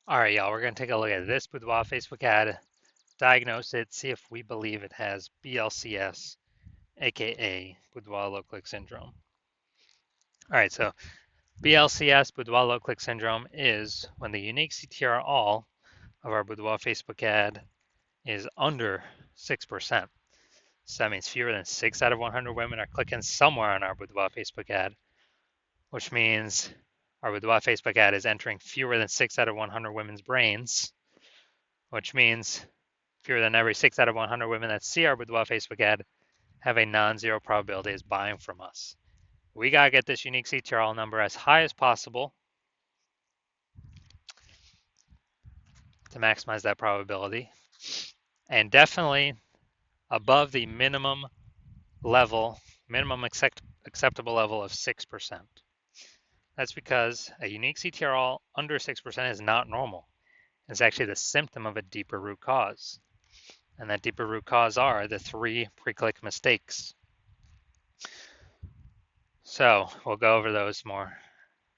All right, y'all, we're going to take a look at this Boudoir Facebook ad, diagnose it, see if we believe it has BLCS, aka Boudoir low click syndrome. All right, so BLCS, Boudoir low click syndrome, is when the unique CTR all of our Boudoir Facebook ad is under 6%. So that means fewer than 6 out of 100 women are clicking somewhere on our Boudoir Facebook ad, which means our Boudoir Facebook ad is entering fewer than 6 out of 100 women's brains, which means fewer than every 6 out of 100 women that see our Boudoir Facebook ad have a non-zero probability of buying from us. We got to get this unique CTRL number as high as possible to maximize that probability, and definitely above the minimum level, minimum acceptable level of 6%. That's because a unique CTRL under 6% is not normal. It's actually the symptom of a deeper root cause. And that deeper root cause are the 3 pre-click mistakes. So we'll go over those more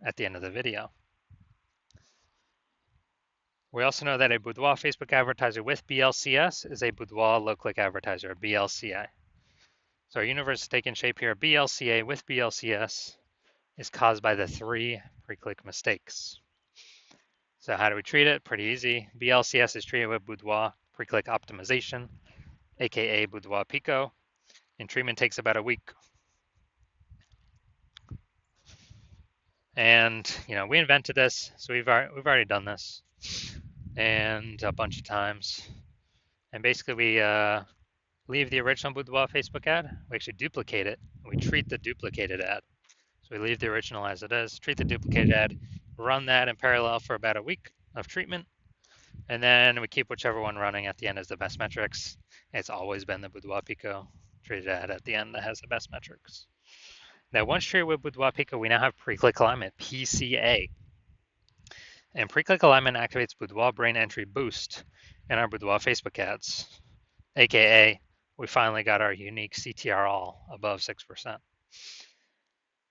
at the end of the video. We also know that a Boudoir Facebook advertiser with BLCS is a Boudoir low-click advertiser, a BLCA. So our universe is taking shape here. BLCA with BLCS is caused by the 3 pre-click mistakes. So how do we treat it? Pretty easy. BLCS is treated with Boudoir pre-click optimization, aka Boudoir Pico, and treatment takes about a week. And we invented this, so we've already done this, and a bunch of times. And basically, we leave the original Boudoir Facebook ad. We actually duplicate it. And we treat the duplicated ad. So we leave the original as it is, treat the duplicated ad, run that in parallel for about a week of treatment, and then we keep whichever one running at the end as the best metrics. It's always been the Boudoir Pico treated ad at the end that has the best metrics. Now, once treated with Boudoir Pico, we now have pre-click alignment, PCA. And pre-click alignment activates Boudoir brain entry boost in our Boudoir Facebook ads, aka we finally got our unique CTR all above 6%.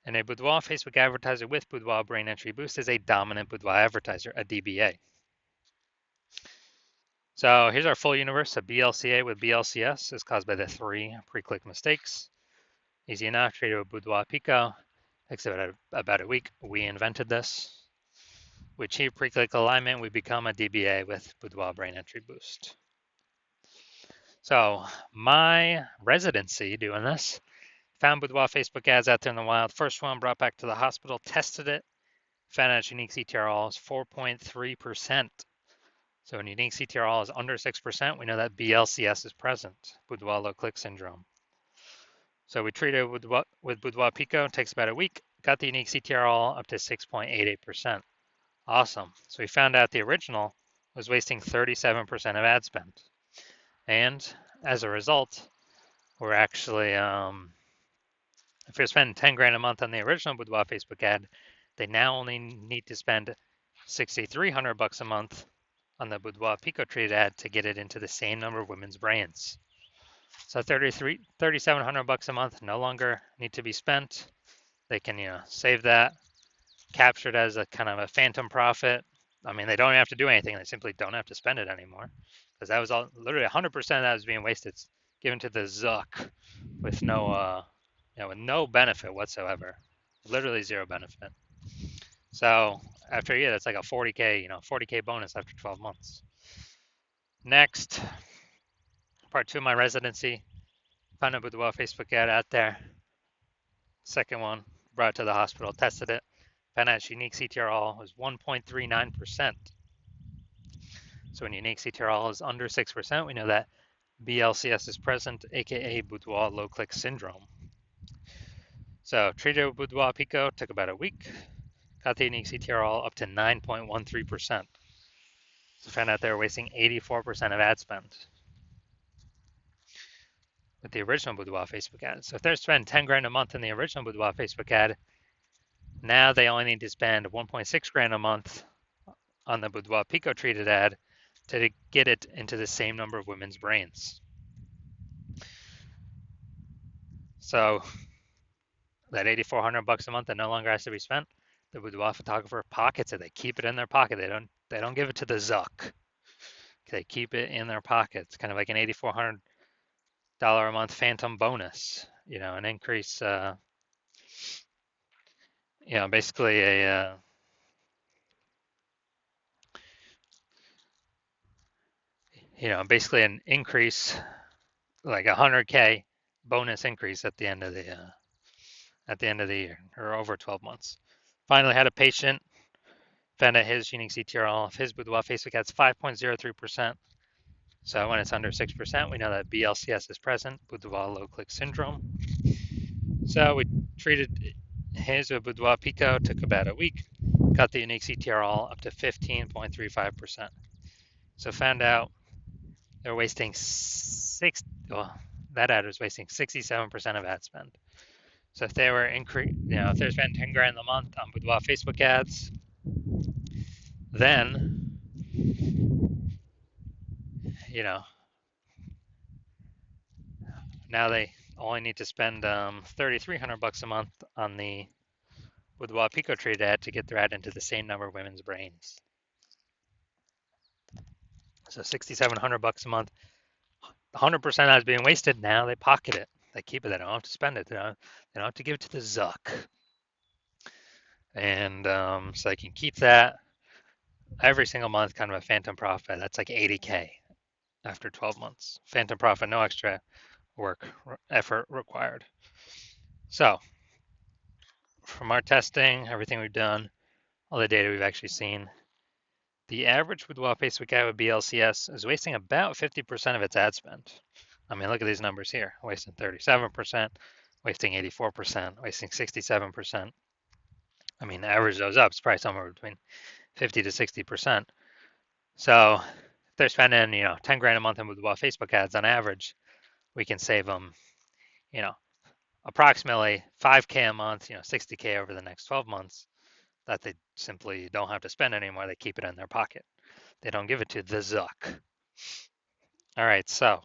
And a Boudoir Facebook advertiser with Boudoir brain entry boost is a dominant Boudoir advertiser, a DBA. So here's our full universe. A BLCA with BLCS is caused by the 3 pre-click mistakes. Easy enough, treated with Boudoir Pico. Takes about a week. We invented this. We achieve pre-click alignment. We become a DBA with Boudoir brain entry boost. So my residency doing this, found Boudoir Facebook ads out there in the wild. First one brought back to the hospital, tested it, found out its unique CTRL is 4.3%. So when unique CTRL is under 6%, we know that BLCS is present, Boudoir low click syndrome. So we treated it with Boudoir Pico, it takes about a week, got the unique CTRL up to 6.88%. Awesome. So we found out the original was wasting 37% of ad spend. And as a result, we're actually, if you're spending 10 grand a month on the original Boudoir Facebook ad, they now only need to spend 6,300 bucks a month on the Boudoir Pico treated ad to get it into the same number of women's brains. So 3,700 bucks a month no longer need to be spent. They can, save that, capture it as a kind of a phantom profit. I mean, they don't have to do anything. They simply don't have to spend it anymore, because that was all literally 100% of that was being wasted. It's given to the Zuck with no, with no benefit whatsoever, literally zero benefit. So after a year, that's like a 40K, 40K bonus after 12 months. Next, part 2 of my residency, found a Boudoir Facebook ad out there. Second one, brought it to the hospital, tested it, found out its unique CTRL was 1.39%. So when unique CTRL is under 6%, we know that BLCS is present, aka Boudoir low click syndrome. So treated with Boudoir Pico, took about a week, got the unique CTRL up to 9.13%. So found out they were wasting 84% of ad spend with the original Boudoir Facebook ad. So if they're spending 10 grand a month in the original Boudoir Facebook ad, now they only need to spend 1.6 grand a month on the Boudoir Pico treated ad to get it into the same number of women's brains. So that 8,400 bucks a month that no longer has to be spent, the Boudoir photographer pockets it. They keep it in their pocket. They don't give it to the Zuck. They keep it in their pockets, kind of like an $8,400 a month phantom bonus. An increase. Basically basically an increase, like 100K bonus increase at the end of the year, or over 12 months. Finally, had a patient found out his unique CTRL of his Boudoir Facebook ads 5.03%. So when it's under 6%, we know that BLCS is present, Boudoir low click syndrome. So we treated his with Boudoir Pico, took about a week, got the unique CTRL up to 15.35%. So found out they're wasting that ad was wasting 67% of ad spend. So if they were if they're spending 10 grand a month on Boudoir Facebook ads, then now they only need to spend $3,300 a month on the Boudoir Pico Trade ad to get their ad into the same number of women's brains. So $6,700 a month, 100% that's being wasted. Now they pocket it. They keep it. They don't have to spend it. They don't have to give it to the Zuck. And so they can keep that every single month, kind of a phantom profit. That's like 80K after 12 months. Phantom profit, no extra effort required. So from our testing, everything we've done, all the data we've actually seen, the average Boudoir Facebook ad with BLCS is wasting about 50% of its ad spend. I mean, look at these numbers here. Wasting 37%, wasting 84%, wasting 67%. I mean, average those up, it's probably somewhere between 50 to 60%. So if they're spending, 10 grand a month in Boudoir Facebook ads on average, we can save them, approximately 5K a month, 60K over the next 12 months that they simply don't have to spend anymore. They keep it in their pocket. They don't give it to the Zuck. All right, so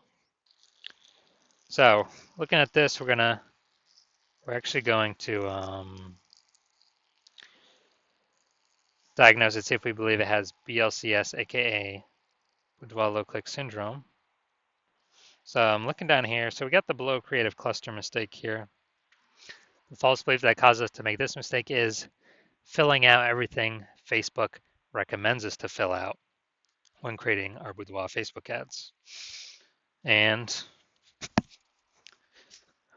looking at this, we're actually going to diagnose it, see if we believe it has BLCS, aka Boudoir low click syndrome. So I'm looking down here. So we got the below creative cluster mistake here. The false belief that causes us to make this mistake is filling out everything Facebook recommends us to fill out when creating our Boudoir Facebook ads. And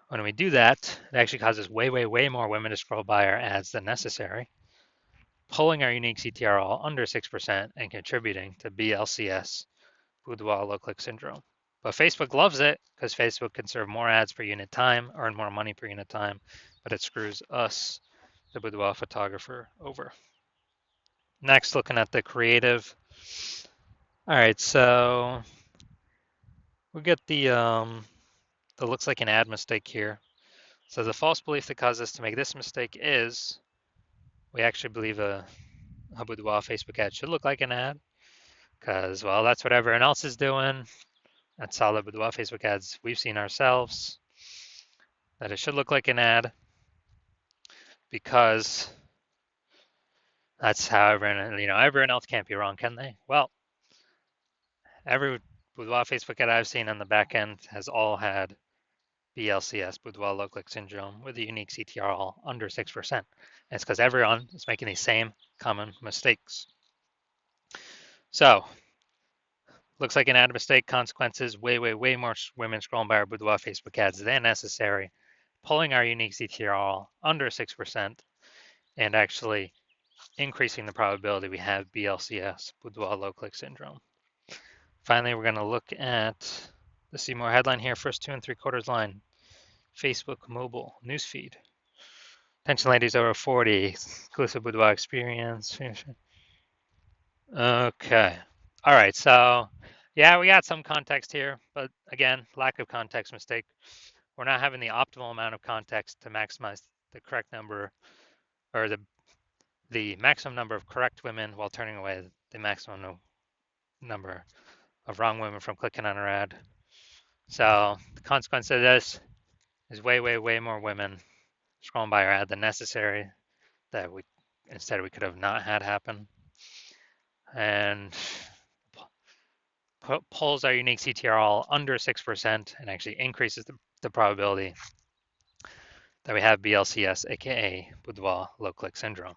when we do that, it actually causes way, way, way more women to scroll by our ads than necessary, pulling our unique CTRL under 6% and contributing to BLCS, Boudoir low click syndrome. But Facebook loves it because Facebook can serve more ads per unit time, earn more money per unit time, but it screws us, the Boudoir photographer, over. Next, looking at the creative. All right, so we get the looks like an ad mistake here. So the false belief that caused us to make this mistake is we actually believe a Boudoir Facebook ad should look like an ad because, well, that's what everyone else is doing. That's all the Boudoir Facebook ads we've seen ourselves, that it should look like an ad because that's how everyone else can't be wrong, can they? Well, every Boudoir Facebook ad I've seen on the back end has all had BLCS, Boudoir low click syndrome, with a unique CTRL under 6%. And it's because everyone is making these same common mistakes. So, looks like an ad mistake. Consequences: way, way, way more women scrolling by our Boudoir Facebook ads than necessary, pulling our unique CTRL under 6%, and actually increasing the probability we have BLCS, Boudoir low click syndrome. Finally, we're going to look at the see more headline here, first 2 3/4 line, Facebook mobile newsfeed. Attention ladies over 40, exclusive Boudoir experience. Okay. All right, so yeah, we got some context here, but again, lack of context mistake. We're not having the optimal amount of context to maximize the correct number, or the maximum number of correct women while turning away the maximum number of wrong women from clicking on our ad. So the consequence of this is way, way, way more women scrolling by our ad than necessary that we could have not had happen. and pulls our unique CTRL under 6% and actually increases the probability that we have BLCS, aka Boudoir low click syndrome.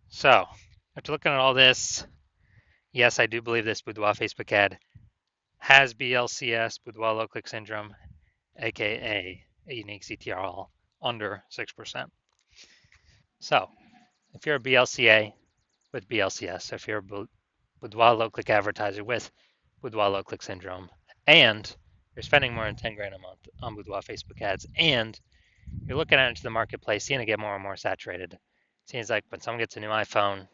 So, after looking at all this, yes, I do believe this Boudoir Facebook ad has BLCS, Boudoir low click syndrome, aka a unique CTRL under 6%. So, if you're a BLCA with BLCS, if you're a Boudoir low click advertiser with Boudoir low click syndrome, and you're spending more than 10 grand a month on Boudoir Facebook ads, and you're looking out into the marketplace, seeing it get more and more saturated. It seems like when someone gets a new iPhone,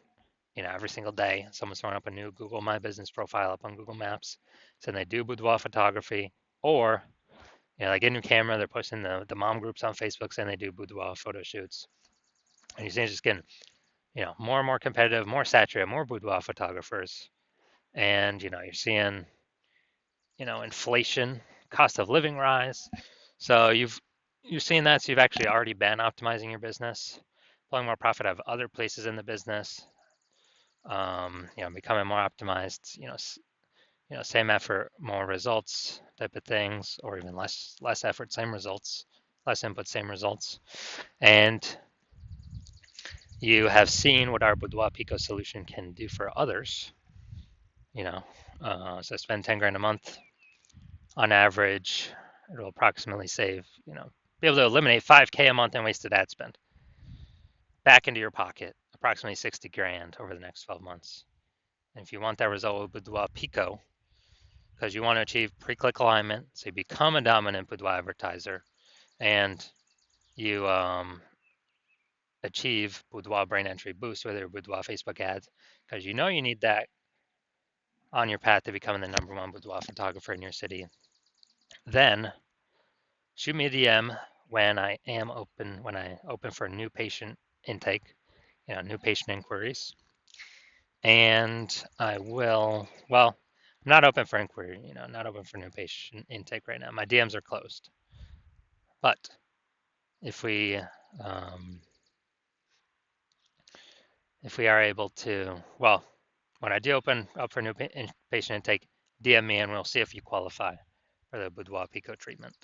every single day, someone's throwing up a new Google My Business profile up on Google Maps, saying they do boudoir photography, or they get a new camera, they're posting the mom groups on Facebook saying they do boudoir photo shoots, and you see it's just getting more and more competitive, more saturated, more boudoir photographers, and you're seeing inflation, cost of living rise. So you've seen that, so you've actually already been optimizing your business, pulling more profit out of other places in the business, becoming more optimized, same effort, more results type of things, or even less effort, same results, less input, same results. And you have seen what our Boudoir Pico solution can do for others. So spend 10 grand a month on average, it'll approximately save, be able to eliminate 5K a month in wasted ad spend back into your pocket, approximately 60 grand over the next 12 months. And if you want that result with Boudoir Pico, because you want to achieve pre-click alignment, so you become a dominant Boudoir advertiser, and you achieve Boudoir brain entry boost with your Boudoir Facebook ads, because you need that on your path to becoming the #1 boudoir photographer in your city, then shoot me a DM when I open for new patient intake, new patient inquiries. And I will, I'm not open for inquiry, not open for new patient intake right now. My DMs are closed. But if we are able to, when I do open up for new patient intake, DM me and we'll see if you qualify for the Boudoir Pico treatment.